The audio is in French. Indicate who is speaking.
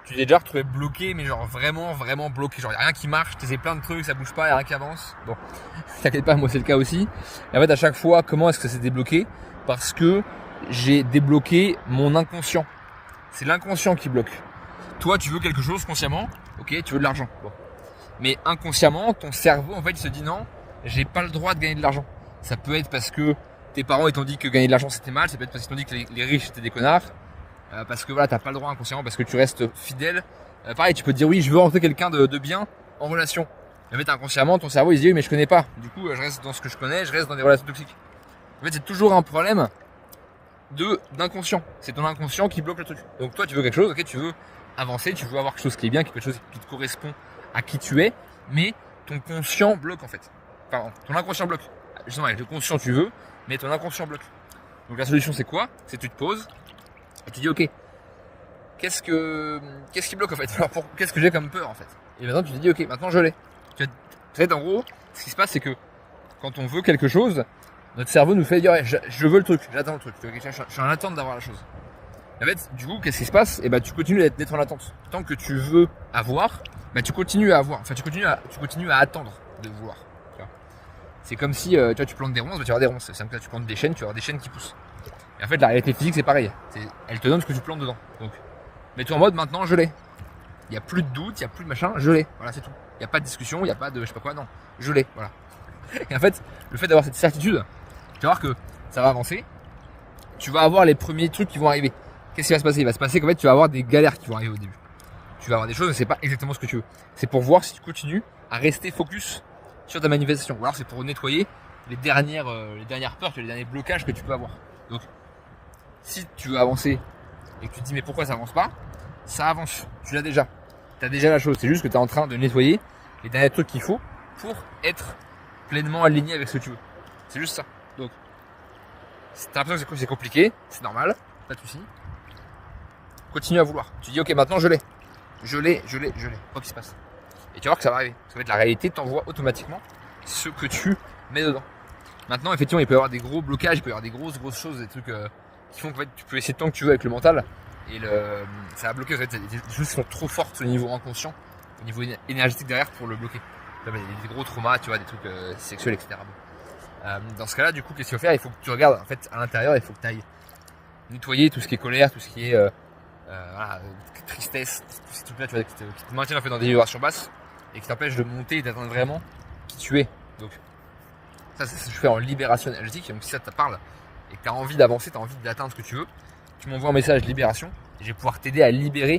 Speaker 1: Tu t'es déjà retrouvé bloqué, mais genre vraiment bloqué. Genre, y a rien qui marche, tu essaies plein de trucs, ça bouge pas, y a rien qui avance. Bon, t'inquiète pas, moi c'est le cas aussi. Et en fait, à chaque fois, comment est-ce que ça s'est débloqué? Parce que j'ai débloqué mon inconscient. C'est l'inconscient qui bloque. Toi, tu veux quelque chose consciemment, ok, tu veux de l'argent. Bon. Mais inconsciemment, ton cerveau, en fait, il se dit non, j'ai pas le droit de gagner de l'argent. Ça peut être parce que tes parents ils t'ont dit que gagner de l'argent c'était mal, ça peut être parce qu'ils t'ont dit que les riches c'était des connards, parce que voilà, t'as pas le droit inconsciemment, parce que tu restes fidèle. Pareil, tu peux te dire oui, je veux rencontrer quelqu'un de bien en relation. Mais en fait, inconsciemment, ton cerveau il se dit oui, mais je connais pas. Du coup, je reste dans ce que je connais, je reste dans des relations toxiques. En fait, c'est toujours un problème d'inconscient. C'est ton inconscient qui bloque le truc. Donc toi, tu veux quelque chose, ok, tu veux avancer, tu veux avoir quelque chose qui est bien, quelque chose qui te correspond à qui tu es, mais ton conscient bloque en fait. Pardon, ton inconscient bloque. Justement, avec le conscient tu veux, mais ton inconscient bloque. Donc la solution c'est quoi? C'est que tu te poses et tu dis ok, qu'est-ce qui bloque en fait? Alors qu'est-ce que j'ai comme peur en fait? Et maintenant tu te dis ok, maintenant je l'ai. En fait, en gros, ce qui se passe c'est que quand on veut quelque chose, notre cerveau nous fait dire ouais, je veux le truc, j'attends le truc, je suis en attente d'avoir la chose. En fait, du coup, qu'est-ce qui se passe? Et tu continues d'être en attente. Tant que tu veux avoir, tu continues à avoir. Enfin, tu continues à attendre de vouloir. C'est comme si, tu vois, tu plantes des ronces, tu vas avoir des ronces. C'est comme ça, tu plantes des chênes, tu vas avoir des chênes qui poussent. Et en fait, la réalité physique, c'est pareil. Elle te donne ce que tu plantes dedans. Donc, mets-toi en mode, maintenant, je l'ai. Il n'y a plus de doute, il n'y a plus de machin, je l'ai. Voilà, c'est tout. Il n'y a pas de discussion, il n'y a pas de, je sais pas quoi, non. Je l'ai, voilà. Et en fait, le fait d'avoir cette certitude, tu vas voir que ça va avancer. Tu vas avoir les premiers trucs qui vont arriver. Qu'est-ce qui va se passer? Il va se passer qu'en fait, tu vas avoir des galères qui vont arriver au début. Tu vas avoir des choses, mais c'est pas exactement ce que tu veux. C'est pour voir si tu continues à rester focus sur ta manifestation. Ou alors c'est pour nettoyer les dernières peurs, les derniers blocages que tu peux avoir. Donc, si tu veux avancer et que tu te dis mais pourquoi ça avance pas, ça avance. Tu l'as déjà. Tu as déjà la chose. C'est juste que tu es en train de nettoyer les derniers trucs qu'il faut pour être pleinement aligné avec ce que tu veux. C'est juste ça. Donc, si t'as l'impression que c'est compliqué, c'est normal, pas de soucis. Continue à vouloir. Tu dis ok, maintenant je l'ai. Je l'ai. Quoi qu'il se passe. Et tu vas voir que ça va arriver. Ça va être la réalité t'envoie automatiquement ce que tu mets dedans. Maintenant, effectivement, il peut y avoir des gros blocages, il peut y avoir des grosses choses, des trucs qui font que tu peux essayer tant que tu veux avec le mental. Et ça va bloquer. En fait, des choses qui sont trop fortes au niveau inconscient, au niveau énergétique derrière pour le bloquer. Il y a des gros traumas, tu vois, des trucs sexuels, etc. Dans ce cas-là, du coup, qu'est-ce qu'il faut faire? Il faut que tu regardes en fait à l'intérieur, il faut que tu ailles nettoyer tout ce qui est colère, tout ce qui est voilà, tristesse, tous ces trucs-là, tu vois, qui te maintiennent en fait dans des vibrations basses et qui t'empêchent de monter et d'atteindre vraiment qui tu es. Donc ça, c'est ce que je fais en libération énergétique. Donc si ça te parle et que tu as envie d'avancer, tu as envie d'atteindre ce que tu veux, tu m'envoies un message libération et je vais pouvoir t'aider à libérer